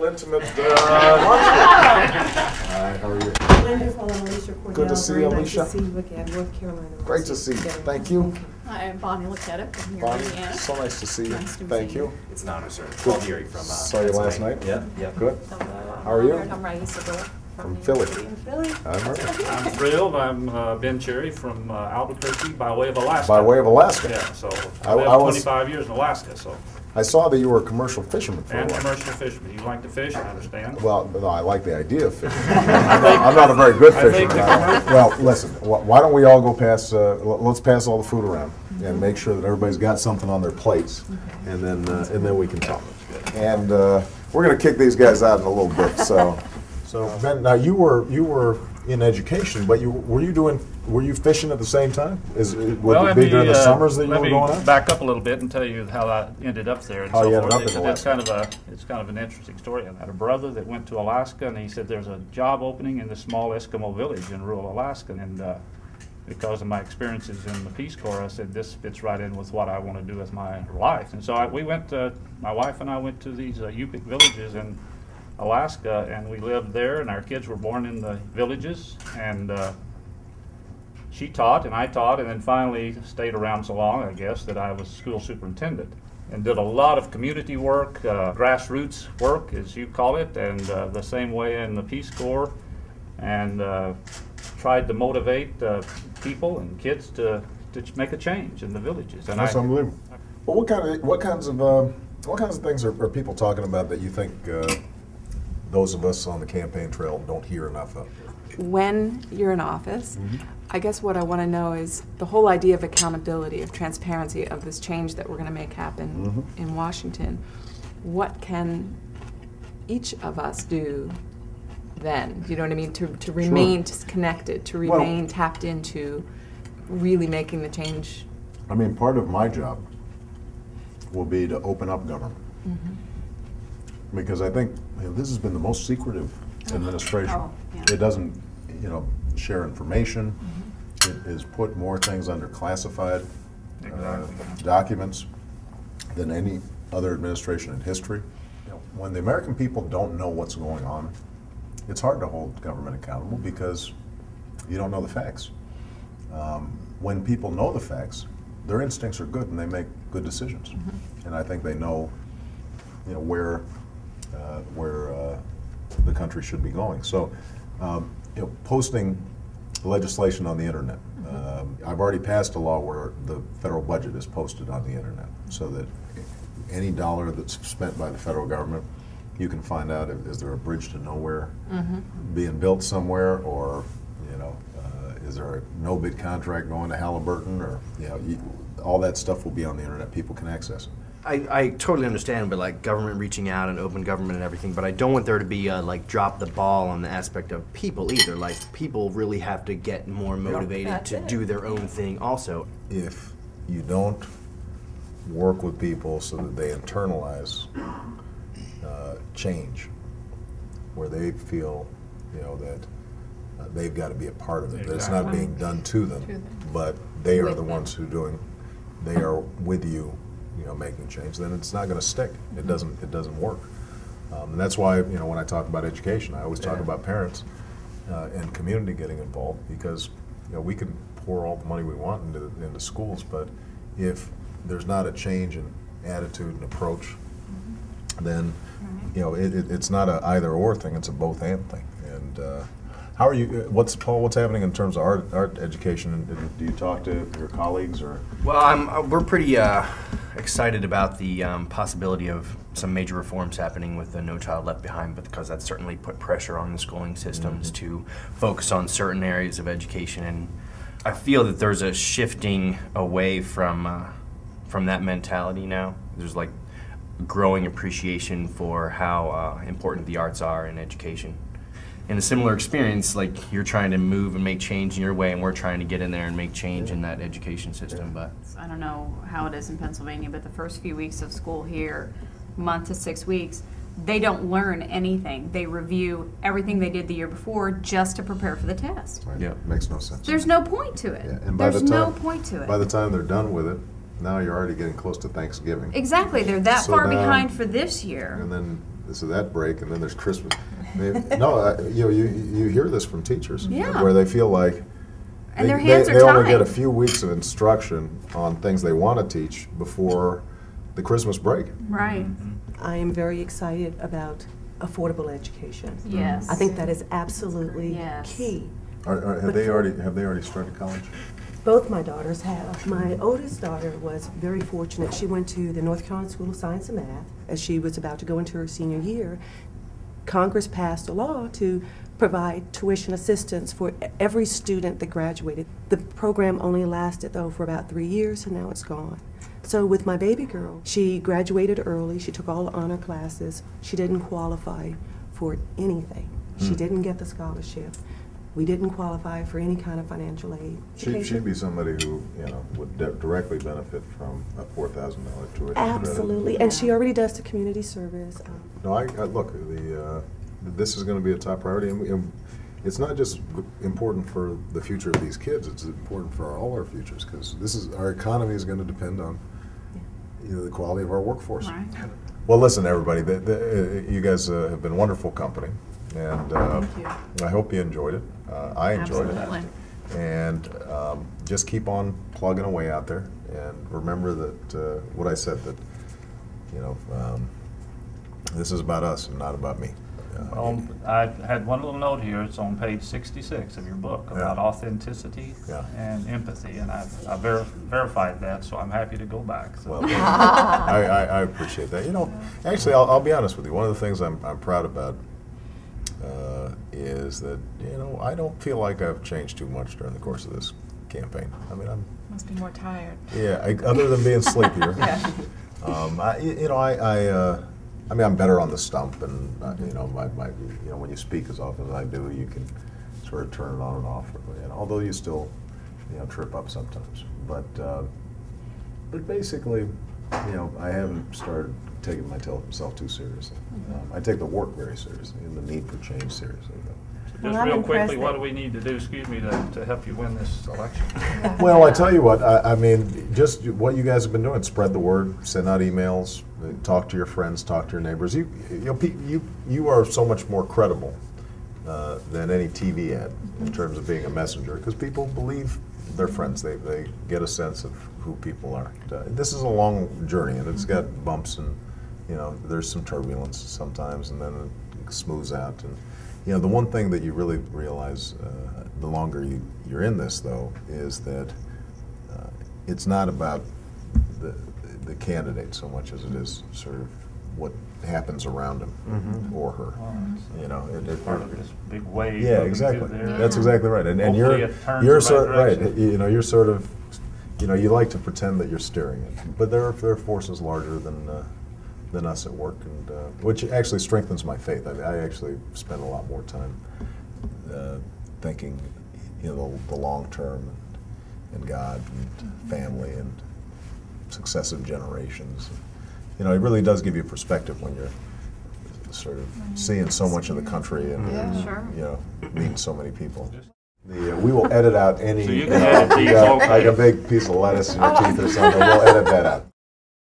little intimate lunch. Hi, how are you? Wonderful, Alicia Cordell. Good to see you, Alicia. Nice to see you again, North Carolina. Great to see you. Thank you. Hi, I'm Bonnie Laquetta from here Bonnie, in Indiana. so nice to see you. Nice to Thank see you. you. It's an honor, sir. Good. Hearing from Saw you last night. Yeah, yeah. Good. Hello. How are you? I'm Raisa Bill From New Philly. York City in Philly. I'm right. I'm thrilled. I'm Ben Cherry from Albuquerque by way of Alaska. By way of Alaska. Yeah, so I I lived was- 25 years in Alaska, so. I saw that you were a commercial fisherman for a And while. commercial fisherman. You like to fish, I understand. Well, no, I like the idea of fishing. I'm not a very good I think fisherman. the Well, listen, why don't we all go pass, let's pass all the food around and make sure that everybody's got something on their plates, and then we can talk. And we're going to kick these guys out in a little bit. So Ben, now you were in education, but were you fishing at the same time? Would it be during the summers that you were going on? Let me back up a little bit and tell you how I ended up there and How so you ended forth. up in Alaska. It's kind of an interesting story. I had a brother that went to Alaska, and he said there's a job opening in this small Eskimo village in rural Alaska, and because of my experiences in the Peace Corps, I said this fits right in with what I want to do with my life. And so my wife and I went to these Yupik villages in Alaska, and we lived there, and our kids were born in the villages, and she taught and I taught, and then finally stayed around so long, I guess, that I was school superintendent and did a lot of community work, grassroots work, as you call it, and the same way in the Peace Corps, and tried to motivate people and kids to make a change in the villages. And That's unbelievable. Well, what kinds of things are people talking about that you think those of us on the campaign trail don't hear enough of? When you're in office, I guess what I want to know is the whole idea of accountability, of transparency, of this change that we're going to make happen in Washington. What can each of us do then? You know what I mean? To remain connected, to remain tapped into really making the change. I mean, part of my job will be to open up government. Because I think this has been the most secretive administration. It doesn't, share information. It has put more things under classified documents than any other administration in history. When the American people don't know what's going on, it's hard to hold government accountable because you don't know the facts. When people know the facts, their instincts are good and they make good decisions. And I think they know, where the country should be going. So, posting legislation on the internet. I've already passed a law where the federal budget is posted on the internet, so that any dollar that's spent by the federal government, you can find out is there a bridge to nowhere being built somewhere, or is there a no-bid contract going to Halliburton, or all that stuff will be on the internet. People can access it. I totally understand, but like government reaching out and open government and everything, but I don't want there to be like drop the ball on the aspect of people either. Like people really have to get more motivated to do their own thing also. If you don't work with people so that they internalize change, where they feel, that they've got to be a part of it, that it's not being done to them, but they are the ones they are with you, making change, then it's not going to stick. It doesn't work. And that's why, when I talk about education, I always talk about parents and community getting involved, because, we can pour all the money we want into schools, but if there's not a change in attitude and approach, then, it's not a either or thing, it's a both and thing. And how are you, what's happening in terms of art education? And do you talk to your colleagues, or? Well, we're pretty excited about the possibility of some major reforms happening with the No Child Left Behind, but because that's certainly put pressure on the schooling systems to focus on certain areas of education, and I feel that there's a shifting away from that mentality now. There's like growing appreciation for how important the arts are in education. In a similar experience, like you're trying to move and make change in your way, and we're trying to get in there and make change in that education system. But I don't know how it is in Pennsylvania, but the first few weeks of school here, month to 6 weeks, they don't learn anything. They review everything they did the year before just to prepare for the test. Right. Yeah, makes no sense. There's no point to it. And There's no point to it. By the time they're done with it, now you're already getting close to Thanksgiving. Exactly. They're that So far now- behind for this year. And then this is that break, and then there's Christmas. No, you hear this from teachers Yeah. where they feel like And their hands are they only get a tied. few weeks of instruction on things they want to teach before the Christmas break. Right. I am very excited about affordable education. Yes. I think that is absolutely Yes. key. Have they already started college? Both my daughters have. My oldest daughter was very fortunate. She went to the North Carolina School of Science and Math as she was about to go into her senior year. Congress passed a law to provide tuition assistance for every student that graduated. The program only lasted, though, for about 3 years, and now it's gone. So with my baby girl, she graduated early. She took all the honor classes. She didn't qualify for anything. She didn't get the scholarship. We didn't qualify for any kind of financial aid. She'd be somebody who, would directly benefit from a $4,000 tuition credit. Absolutely, and she already does the community service. No, I look, this is going to be a top priority, and it's not just important for the future of these kids, it's important for all our futures, because our economy is going to depend on the quality of our workforce. Right. Well, listen, everybody, you guys have been wonderful company, and Thank you. I hope you enjoyed it. I enjoyed Absolutely. it. And just keep on plugging away out there, and remember that what I said, that this is about us and not about me. I had one little note here. It's on page 66 of your book about authenticity and empathy, and I verified that, so I'm happy to go back. So. Well, I appreciate that. Actually, I'll be honest with you. One of the things I'm proud about is that I don't feel like I've changed too much during the course of this campaign. I mean, Must be more tired. other than being sleepier. Yeah. I'm better on the stump, and when you speak as often as I do, you can sort of turn it on and off. Although you still, trip up sometimes. But basically, I haven't started taking myself too seriously. I take the work very seriously and the need for change seriously. Just I'm real impressed quickly, what that- do we need to do, to help you win this election? Well, I tell you what, I mean, just what you guys have been doing, spread the word, send out emails, talk to your friends, talk to your neighbors. You are so much more credible than any TV ad in terms of being a messenger, because people believe their friends. They get a sense of who people are. This is a long journey, and it's got bumps, and there's some turbulence sometimes, and then it smooths out. And the one thing that you really realize the longer you're in this, though, is that it's not about the candidate so much as it is sort of what happens around him or her. It's part of this big wave. Yeah, moving exactly. through there. That's exactly right. And Hopefully it turns you're the sort right right. direction. You're sort of you like to pretend that you're steering it, but there are forces larger than us at work, and which actually strengthens my faith. I actually spend a lot more time thinking, the long term, and God, and family, and successive generations. It really does give you perspective when you're sort of seeing so much of the country and Sure. meeting so many people. We will edit out any So you can edit these, got okay. like a big piece of lettuce in your teeth or something. We'll edit that out.